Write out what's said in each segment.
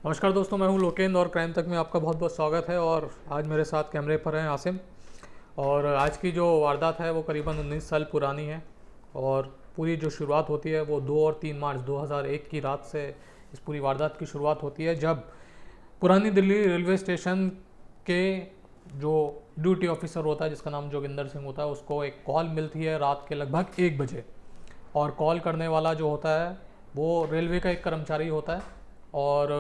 नमस्कार दोस्तों, मैं हूं लोकेंद्र और क्राइम तक में आपका बहुत बहुत स्वागत है। और आज मेरे साथ कैमरे पर हैं आसिम। और आज की जो वारदात है वो करीबन 19 साल पुरानी है। और पूरी जो शुरुआत होती है वो 2 और 3 मार्च 2001 की रात से इस पूरी वारदात की शुरुआत होती है, जब पुरानी दिल्ली रेलवे स्टेशन के जो ड्यूटी ऑफिसर होता है, जिसका नाम जोगिंदर सिंह होता है, उसको एक कॉल मिलती है रात के लगभग 1 बजे। और कॉल करने वाला जो होता है वो रेलवे का एक कर्मचारी होता है। और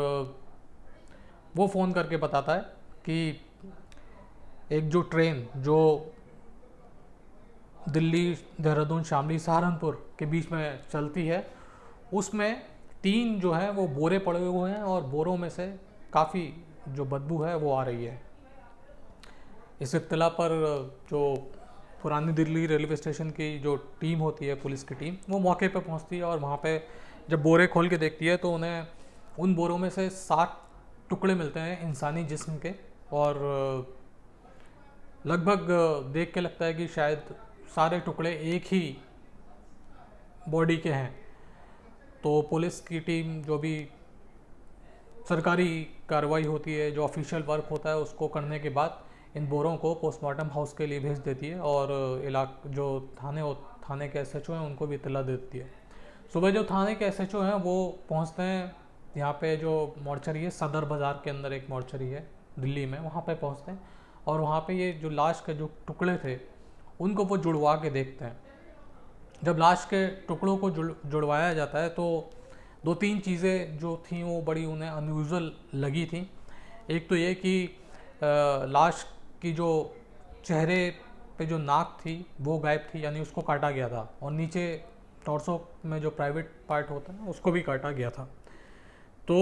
वो फ़ोन करके बताता है कि एक जो ट्रेन जो दिल्ली, देहरादून, शामली, सहारनपुर के बीच में चलती है, उसमें 3 जो है वो बोरे पड़े हुए हैं और बोरों में से काफ़ी जो बदबू है वो आ रही है। इस इत्तला पर जो पुरानी दिल्ली रेलवे स्टेशन की जो टीम होती है, पुलिस की टीम, वो मौके पे पहुंचती है। और वहाँ पे जब बोरे खोल के देखती है तो उन्हें उन बोरों में से 7 टुकड़े मिलते हैं इंसानी जिस्म के। और लगभग देख के लगता है कि शायद सारे टुकड़े एक ही बॉडी के हैं। तो पुलिस की टीम जो भी सरकारी कार्रवाई होती है, जो ऑफिशियल वर्क होता है, उसको करने के बाद इन बोरों को पोस्टमार्टम हाउस के लिए भेज देती है। और जो थाने के एसएचओ हैं उनको भी इत्तला दे देती है। सुबह जो थाने के एसएचओ हैं वो पहुंचते हैं यहाँ पे, जो मॉर्चरी है सदर बाज़ार के अंदर एक मॉर्चरी है दिल्ली में, वहाँ पे पहुँचते हैं। और वहाँ पे ये जो लाश के जो टुकड़े थे उनको वो जुड़वा के देखते हैं। जब लाश के टुकड़ों को जुड़वाया जाता है तो 2-3 चीज़ें जो थी वो बड़ी उन्हें अनयूजुअल लगी थी। एक तो ये कि लाश की जो चेहरे पे जो नाक थी वो गायब थी, यानी उसको काटा गया था। और नीचे टॉर्सो में जो प्राइवेट पार्ट होता है उसको भी काटा गया था। तो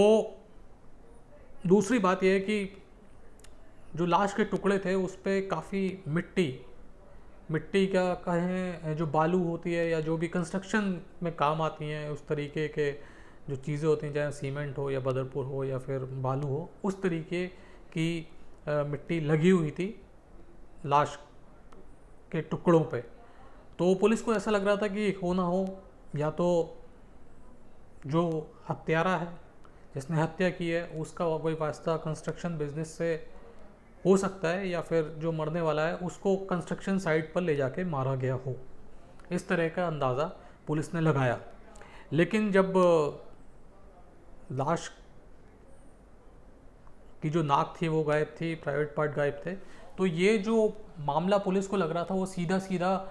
दूसरी बात यह है कि जो लाश के टुकड़े थे उस पर काफ़ी मिट्टी मिट्टी क्या कहें, जो बालू होती है या जो भी कंस्ट्रक्शन में काम आती हैं उस तरीके के जो चीज़ें होती हैं, चाहे सीमेंट हो या बदरपुर हो या फिर बालू हो, उस तरीके की मिट्टी लगी हुई थी लाश के टुकड़ों पे। तो पुलिस को ऐसा लग रहा था कि हो ना हो, या तो जो हत्यारा है जिसने हत्या की है उसका कोई वास्ता कंस्ट्रक्शन बिजनेस से हो सकता है, या फिर जो मरने वाला है उसको कंस्ट्रक्शन साइट पर ले जाके मारा गया हो। इस तरह का अंदाज़ा पुलिस ने लगाया। लेकिन जब लाश की जो नाक थी वो गायब थी, प्राइवेट पार्ट गायब थे, तो ये जो मामला पुलिस को लग रहा था वो सीधा सीधा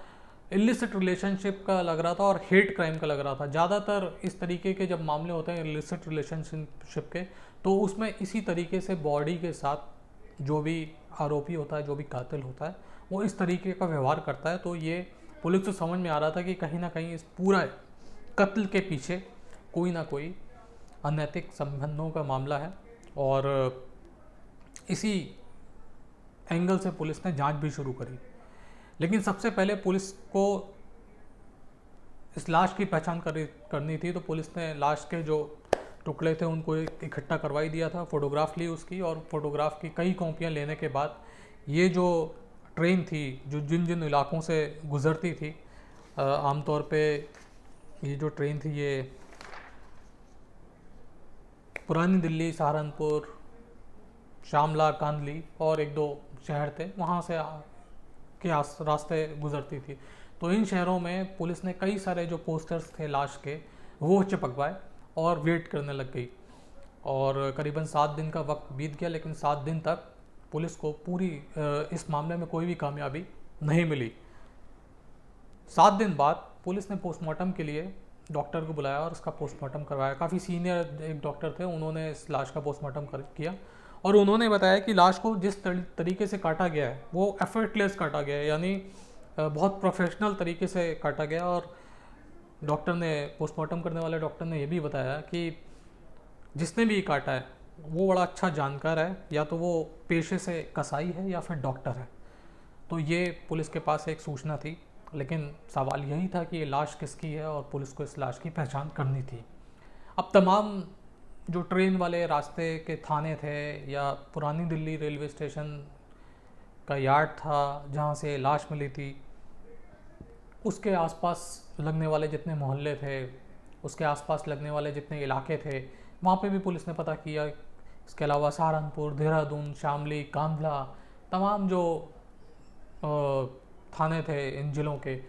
इलिसिट रिलेशनशिप का लग रहा था और हेट क्राइम का लग रहा था। ज़्यादातर इस तरीके के जब मामले होते हैं इलिसिट रिलेशनशिप के, तो उसमें इसी तरीके से बॉडी के साथ जो भी आरोपी होता है, जो भी कातिल होता है, वो इस तरीके का व्यवहार करता है। तो ये पुलिस को समझ में आ रहा था कि कहीं ना कहीं इस पूरा कत्ल के पीछे कोई ना कोई अनैतिक संबंधों का मामला है। और इसी एंगल से पुलिस ने जांच भी शुरू करी। लेकिन सबसे पहले पुलिस को इस लाश की पहचान करनी थी, तो पुलिस ने लाश के जो टुकड़े थे उनको इकट्ठा करवाई दिया था, फ़ोटोग्राफ ली उसकी। और फोटोग्राफ की कई कॉपियाँ लेने के बाद ये जो ट्रेन थी जो जिन जिन इलाकों से गुज़रती थी, आमतौर पे ये जो ट्रेन थी ये पुरानी दिल्ली, सहारनपुर, शामला, कांदली और 1-2 शहर थे, वहाँ से के रास्ते गुजरती थी। तो इन शहरों में पुलिस ने कई सारे जो पोस्टर्स थे लाश के वो चिपकवाए और वेट करने लग गई। और करीबन 7 दिन का वक्त बीत गया, लेकिन 7 दिन तक पुलिस को पूरी इस मामले में कोई भी कामयाबी नहीं मिली। 7 दिन बाद पुलिस ने पोस्टमार्टम के लिए डॉक्टर को बुलाया और उसका पोस्टमार्टम करवाया। काफ़ी सीनियर एक डॉक्टर थे, उन्होंने इस लाश का पोस्टमार्टम किया। और उन्होंने बताया कि लाश को जिस तरीके से काटा गया है वो एफर्टलेस काटा गया है, यानी बहुत प्रोफेशनल तरीके से काटा गया। और डॉक्टर ने, पोस्टमार्टम करने वाले डॉक्टर ने यह भी बताया कि जिसने भी काटा है वो बड़ा अच्छा जानकार है, या तो वो पेशे से कसाई है या फिर डॉक्टर है। तो ये पुलिस के पास एक सूचना थी। लेकिन सवाल यही था कि ये लाश किसकी है और पुलिस को इस लाश की पहचान करनी थी। अब तमाम जो ट्रेन वाले रास्ते के थाने थे या पुरानी दिल्ली रेलवे स्टेशन का यार्ड था जहाँ से लाश मिली थी, उसके आसपास लगने वाले जितने मोहल्ले थे, उसके आसपास लगने वाले जितने इलाके थे, वहाँ पे भी पुलिस ने पता किया। इसके अलावा सहारनपुर, देहरादून, शामली, कांधला, तमाम जो थाने थे इन जिलों के,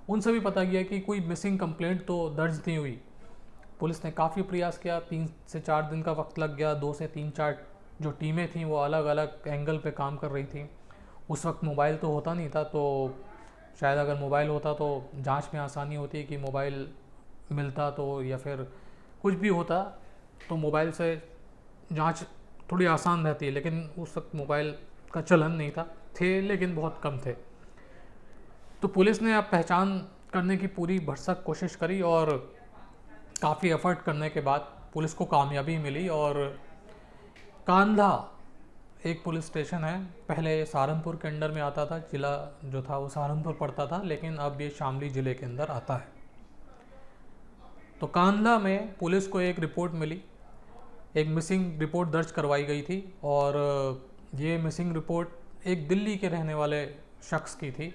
उनसे भी पता किया कि कोई मिसिंग कंप्लेंट तो दर्ज नहीं हुई। पुलिस ने काफ़ी प्रयास किया, 3 से 4 दिन का वक्त लग गया। 2 से 3 4 जो टीमें थीं वो अलग अलग एंगल पे काम कर रही थी। उस वक्त मोबाइल तो होता नहीं था, तो शायद अगर मोबाइल होता तो जांच में आसानी होती कि मोबाइल मिलता तो, या फिर कुछ भी होता तो मोबाइल से जांच थोड़ी आसान रहती है। लेकिन उस वक्त मोबाइल का चलन नहीं था, थे लेकिन बहुत कम थे। तो पुलिस ने अब पहचान करने की पूरी भरसक कोशिश करी और काफ़ी एफर्ट करने के बाद पुलिस को कामयाबी मिली। और कांधा एक पुलिस स्टेशन है, पहले सहारनपुर के अंडर में आता था, जिला जो था वो सहारनपुर पड़ता था, लेकिन अब ये शामली ज़िले के अंदर आता है। तो कांधला में पुलिस को एक रिपोर्ट मिली, एक मिसिंग रिपोर्ट दर्ज करवाई गई थी। और ये मिसिंग रिपोर्ट एक दिल्ली के रहने वाले शख्स की थी,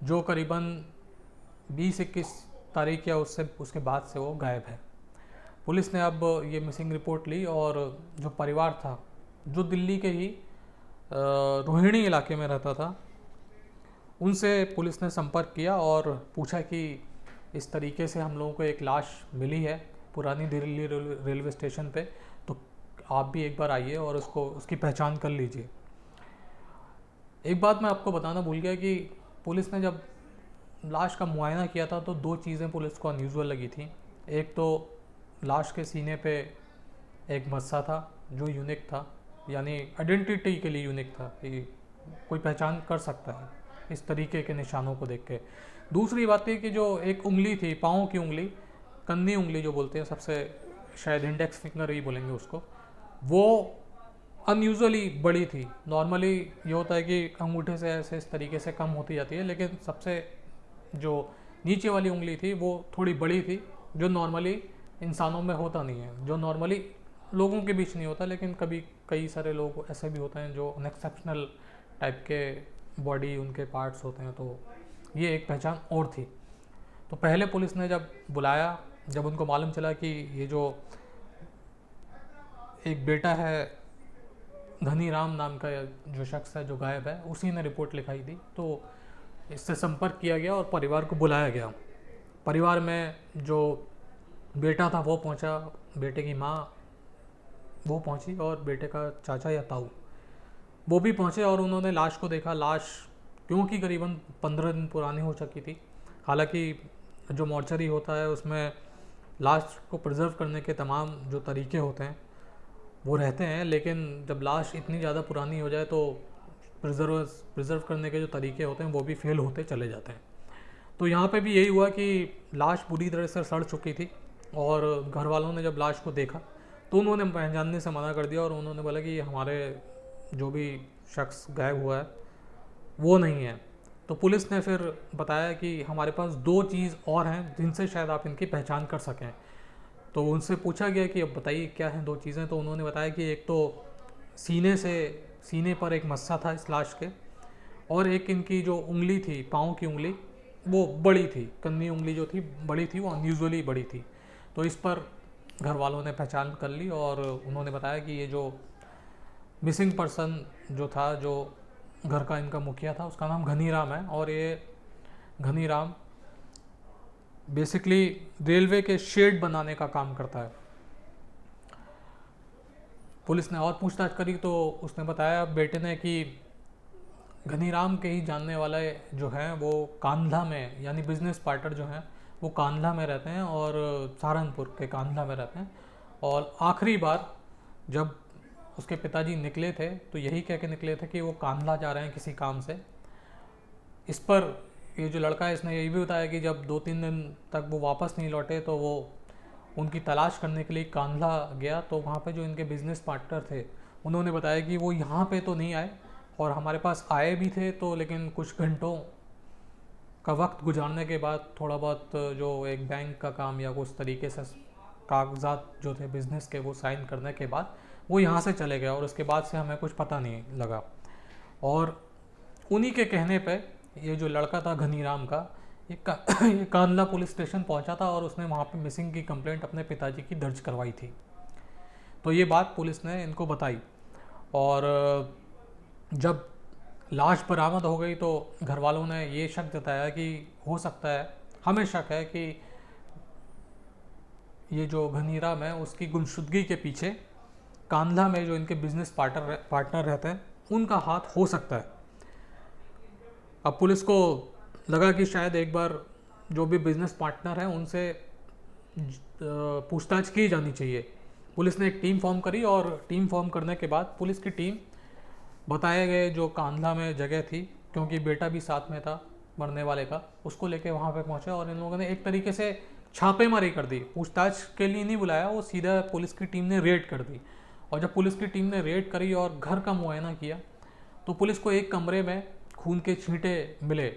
जो करीबन 20-21 तारीख या उसके बाद से वो गायब है। पुलिस ने अब ये मिसिंग रिपोर्ट ली और जो परिवार था, जो दिल्ली के ही रोहिणी इलाके में रहता था, उनसे पुलिस ने संपर्क किया और पूछा कि इस तरीके से हम लोगों को एक लाश मिली है पुरानी दिल्ली रेलवे स्टेशन पे, तो आप भी एक बार आइए और उसकी पहचान कर लीजिए। एक बात मैं आपको बताना भूल गया कि पुलिस ने जब लाश का मुआयना किया था तो 2 चीज़ें पुलिस को अनयूजुअल लगी थी। एक तो लाश के सीने पे एक मस्सा था जो यूनिक था, यानी आइडेंटिटी के लिए यूनिक था कि कोई पहचान कर सकता है इस तरीके के निशानों को देख के। दूसरी बात थी कि जो एक उंगली थी, पाँव की उंगली, कंदी उंगली जो बोलते हैं, सबसे शायद इंडेक्स फिंगर ही बोलेंगे उसको, वो अनयूजुअली बड़ी थी। नॉर्मली ये होता है कि अंगूठे से ऐसे इस तरीके से कम होती जाती है, लेकिन सबसे जो नीचे वाली उंगली थी वो थोड़ी बड़ी थी, जो नॉर्मली इंसानों में होता नहीं है, जो नॉर्मली लोगों के बीच नहीं होता। लेकिन कभी कई सारे लोग ऐसे भी होते हैं जो अनएक्सेप्शनल टाइप के बॉडी उनके पार्ट्स होते हैं, तो ये एक पहचान और थी। तो पहले पुलिस ने जब बुलाया, जब उनको मालूम चला कि ये जो एक बेटा है घनी राम नाम का जो शख्स है जो गायब है, उसी ने रिपोर्ट लिखाई थी, तो इससे संपर्क किया गया और परिवार को बुलाया गया। परिवार में जो बेटा था वो पहुंचा, बेटे की माँ वो पहुंची और बेटे का चाचा या ताऊ वो भी पहुंचे और उन्होंने लाश को देखा। लाश क्योंकि करीबन 15 दिन पुरानी हो चुकी थी, हालांकि जो मॉर्चरी होता है उसमें लाश को प्रिजर्व करने के तमाम जो तरीके होते हैं वो रहते हैं, लेकिन जब लाश इतनी ज़्यादा पुरानी हो जाए तो प्रिजर्व करने के जो तरीके होते हैं वो भी फेल होते चले जाते हैं। तो यहाँ पे भी यही हुआ कि लाश बुरी तरह से सड़ चुकी थी और घर वालों ने जब लाश को देखा तो उन्होंने पहचानने से मना कर दिया और उन्होंने बोला कि हमारे जो भी शख्स गायब हुआ है वो नहीं है। तो पुलिस ने फिर बताया कि हमारे पास 2 चीज़ और हैं जिनसे शायद आप इनकी पहचान कर सकें। तो उनसे पूछा गया कि अब बताइए क्या हैं 2 चीज़ें। तो उन्होंने बताया कि एक तो सीने पर एक मस्सा था इस लाश के, और एक इनकी जो उंगली थी, पाँव की उंगली, वो बड़ी थी, कंदी उंगली जो थी बड़ी थी, वो अनयूजुअली बड़ी थी। तो इस पर घर वालों ने पहचान कर ली और उन्होंने बताया कि ये जो मिसिंग पर्सन जो था, जो घर का इनका मुखिया था, उसका नाम घनी राम है और ये घनी राम बेसिकली रेलवे के शेड बनाने का काम करता है। पुलिस ने और पूछताछ करी तो उसने बताया बेटे ने कि घनी राम के ही जानने वाले जो हैं वो कांधला में, यानी बिजनेस पार्टनर जो हैं वो कांधला में रहते हैं और सहारनपुर के कांधला में रहते हैं। और आखिरी बार जब उसके पिताजी निकले थे तो यही कह के निकले थे कि वो कांधला जा रहे हैं किसी काम से। इस पर ये जो लड़का है इसने यही भी बताया कि जब 2-3 दिन तक वो वापस नहीं लौटे तो वो उनकी तलाश करने के लिए कांधला गया। तो वहाँ पे जो इनके बिजनेस पार्टनर थे उन्होंने बताया कि वो यहाँ पे तो नहीं आए और हमारे पास आए भी थे तो, लेकिन कुछ घंटों का वक्त गुजारने के बाद थोड़ा बहुत जो एक बैंक का काम या उस तरीके से कागजात जो थे बिज़नेस के वो साइन करने के बाद वो यहाँ से चले गए और उसके बाद से हमें कुछ पता नहीं लगा। और उन्हीं के कहने पे ये जो लड़का था घनी राम का, ये कांधला पुलिस स्टेशन पहुंचा था और उसने वहाँ पे मिसिंग की कंप्लेंट अपने पिताजी की दर्ज करवाई थी। तो ये बात पुलिस ने इनको बताई। और जब लाश बरामद हो गई तो घर वालों ने ये शक जताया कि हो सकता है, हमें शक है कि ये जो घनीराम है उसकी गुमशुदगी के पीछे कांधला में जो इनके बिजनेस पार्टनर रहते हैं उनका हाथ हो सकता है। अब पुलिस को लगा कि शायद एक बार जो भी बिजनेस पार्टनर हैं उनसे पूछताछ की जानी चाहिए। पुलिस ने एक टीम फॉर्म करी और टीम फॉर्म करने के बाद पुलिस की टीम बताए गए जो कांधला में जगह थी, क्योंकि बेटा भी साथ में था मरने वाले का, उसको लेके वहाँ पे पहुँचे और इन लोगों ने एक तरीके से छापेमारी कर दी। पूछताछ के लिए नहीं बुलाया, वो सीधा पुलिस की टीम ने रेड कर दी। और जब पुलिस की टीम ने रेड करी और घर का मुआयना किया तो पुलिस को एक कमरे में खून के छींटे मिले।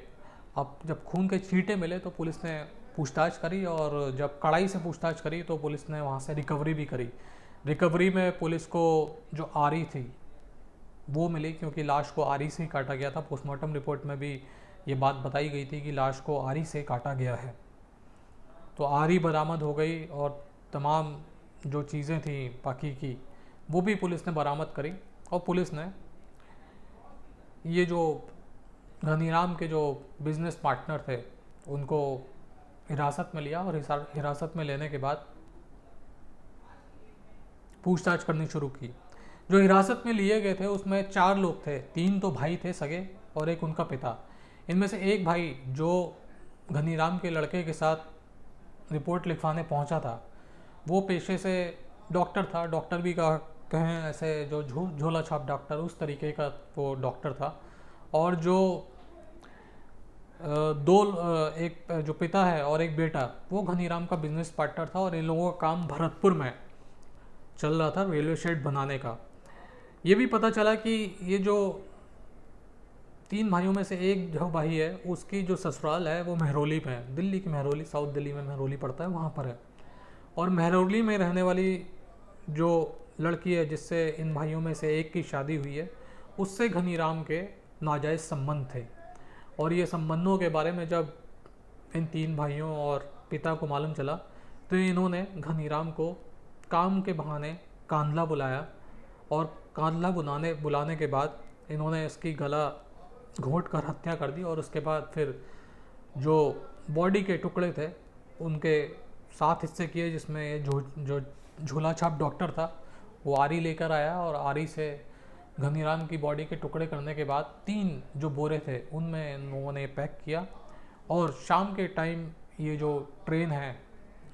अब जब खून के छींटे मिले तो पुलिस ने पूछताछ करी और जब कड़ाई से पूछताछ करी तो पुलिस ने वहाँ से रिकवरी भी करी। रिकवरी में पुलिस को जो आरी थी वो मिली, क्योंकि लाश को आरी से ही काटा गया था। पोस्टमार्टम रिपोर्ट में भी ये बात बताई गई थी कि लाश को आरी से काटा गया है। तो आरी बरामद हो गई और तमाम जो चीज़ें थी बाकी की वो भी पुलिस ने बरामद करी। और पुलिस ने ये जो घनीराम के जो बिजनेस पार्टनर थे उनको हिरासत में लिया और हिरासत में लेने के बाद पूछताछ करनी शुरू की। जो हिरासत में लिए गए थे उसमें 4 लोग थे, 3 तो भाई थे सगे और एक उनका पिता। इनमें से एक भाई जो घनीराम के लड़के के साथ रिपोर्ट लिखवाने पहुंचा था वो पेशे से डॉक्टर था, डॉक्टर भी कहें ऐसे जो झोला छाप डॉक्टर, उस तरीके का वो डॉक्टर था। और जो एक जो पिता है और एक बेटा वो घनीराम का बिजनेस पार्टनर था और इन लोगों का काम भरतपुर में चल रहा था रेलवे शेड बनाने का। ये भी पता चला कि ये जो 3 भाइयों में से एक जो भाई है उसकी जो ससुराल है वो महरौली में है, दिल्ली की महरौली, साउथ दिल्ली में महरौली पड़ता है, वहाँ पर है। और महरौली में रहने वाली जो लड़की है जिससे इन भाइयों में से एक की शादी हुई है उससे घनीराम के नाजायज़ संबंध थे। और ये संबंधों के बारे में जब इन 3 भाइयों और पिता को मालूम चला तो इन्होंने घनीराम को काम के बहाने कांधला बुलाया और कांधला बुलाने के बाद इन्होंने इसकी गला घोंट कर हत्या कर दी। और उसके बाद फिर जो बॉडी के टुकड़े थे उनके 7 हिस्से किए, जिसमें जो झूला छाप डॉक्टर था वो आरी लेकर आया और आरी से घनीराम की बॉडी के टुकड़े करने के बाद 3 जो बोरे थे उनमें इन लोगों ने पैक किया। और शाम के टाइम ये जो ट्रेन है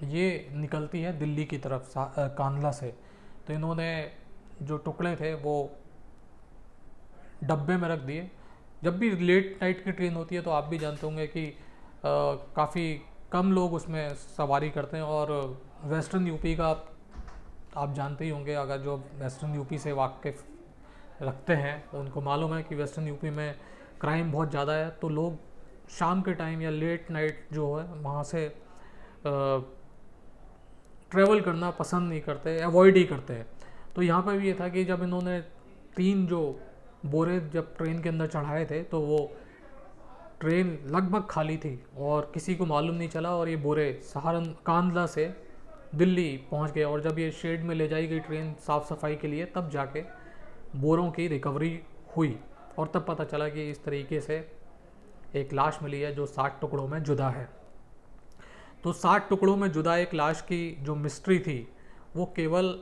ये निकलती है दिल्ली की तरफ कांधला से, तो इन्होंने जो टुकड़े थे वो डब्बे में रख दिए। जब भी लेट नाइट की ट्रेन होती है तो आप भी जानते होंगे कि काफ़ी कम लोग उसमें सवारी करते हैं। और वेस्टर्न यूपी का आप जानते ही होंगे, अगर जो वेस्टर्न यूपी से वाकिफ़ रखते हैं उनको मालूम है कि वेस्टर्न यूपी में क्राइम बहुत ज़्यादा है। तो लोग शाम के टाइम या लेट नाइट जो है वहाँ से ट्रैवल करना पसंद नहीं करते, अवॉइड ही करते हैं। तो यहाँ पर भी ये था कि जब इन्होंने 3 जो बोरे जब ट्रेन के अंदर चढ़ाए थे तो वो ट्रेन लगभग खाली थी और किसी को मालूम नहीं चला और ये बोरे कांधला से दिल्ली पहुँच गए। और जब ये शेड में ले जाई गई ट्रेन साफ़ सफाई के लिए तब जाके बोरों की रिकवरी हुई और तब पता चला कि इस तरीके से एक लाश मिली है जो 60 टुकड़ों में जुदा है। तो 60 टुकड़ों में जुदा एक लाश की जो मिस्ट्री थी वो केवल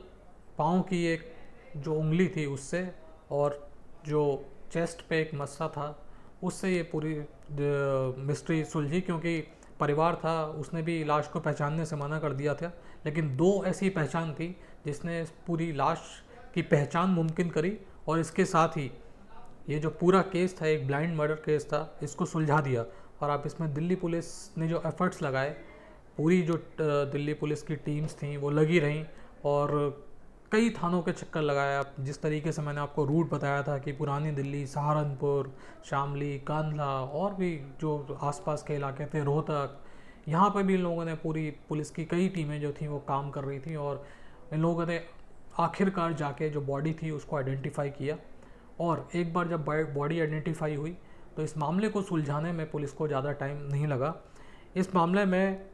पाँव की एक जो उंगली थी उससे और जो चेस्ट पे एक मस्सा था उससे ये पूरी मिस्ट्री सुलझी, क्योंकि परिवार था उसने भी लाश को पहचानने से मना कर दिया था। लेकिन 2 ऐसी पहचान थी जिसने पूरी लाश की पहचान मुमकिन करी और इसके साथ ही ये जो पूरा केस था एक ब्लाइंड मर्डर केस था, इसको सुलझा दिया। और आप इसमें दिल्ली पुलिस ने जो एफर्ट्स लगाए, पूरी जो दिल्ली पुलिस की टीम्स थी वो लगी रहीं और कई थानों के चक्कर लगाया। जिस तरीके से मैंने आपको रूट बताया था कि पुरानी दिल्ली, सहारनपुर, शामली, कांधला और भी जो आसपास के इलाके थे, रोहतक, यहाँ पर भी इन लोगों ने पूरी पुलिस की कई टीमें जो थी वो काम कर रही थी। और इन लोगों ने आखिरकार जाके जो बॉडी थी उसको आइडेंटिफाई किया। और एक बार जब बॉडी आइडेंटिफाई हुई तो इस मामले को सुलझाने में पुलिस को ज़्यादा टाइम नहीं लगा। इस मामले में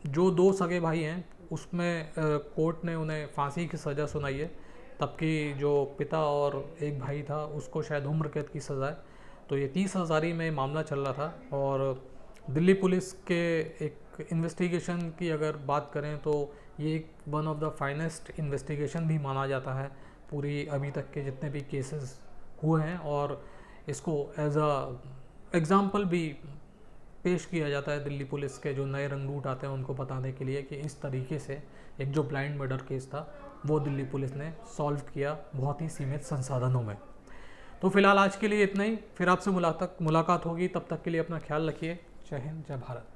जो 2 सगे भाई हैं उसमें कोर्ट ने उन्हें फांसी की सज़ा सुनाई है। तबकि जो पिता और एक भाई था उसको शायद उम्र कैद की सज़ा है। तो ये 30 हज़ारी में मामला चल रहा था। और दिल्ली पुलिस के एक इन्वेस्टिगेशन की अगर बात करें तो ये एक one of the finest investigation भी माना जाता है पूरी अभी तक के जितने भी केसेस हुए हैं। और इसको एज अ एग्ज़ाम्पल भी पेश किया जाता है दिल्ली पुलिस के जो नए रंगरूट आते हैं उनको बताने के लिए कि इस तरीके से एक जो ब्लाइंड मर्डर केस था वो दिल्ली पुलिस ने सॉल्व किया बहुत ही सीमित संसाधनों में। तो फिलहाल आज के लिए इतना ही, फिर आपसे मुलाकात होगी, तब तक के लिए अपना ख्याल रखिए। जय हिंद, जय भारत।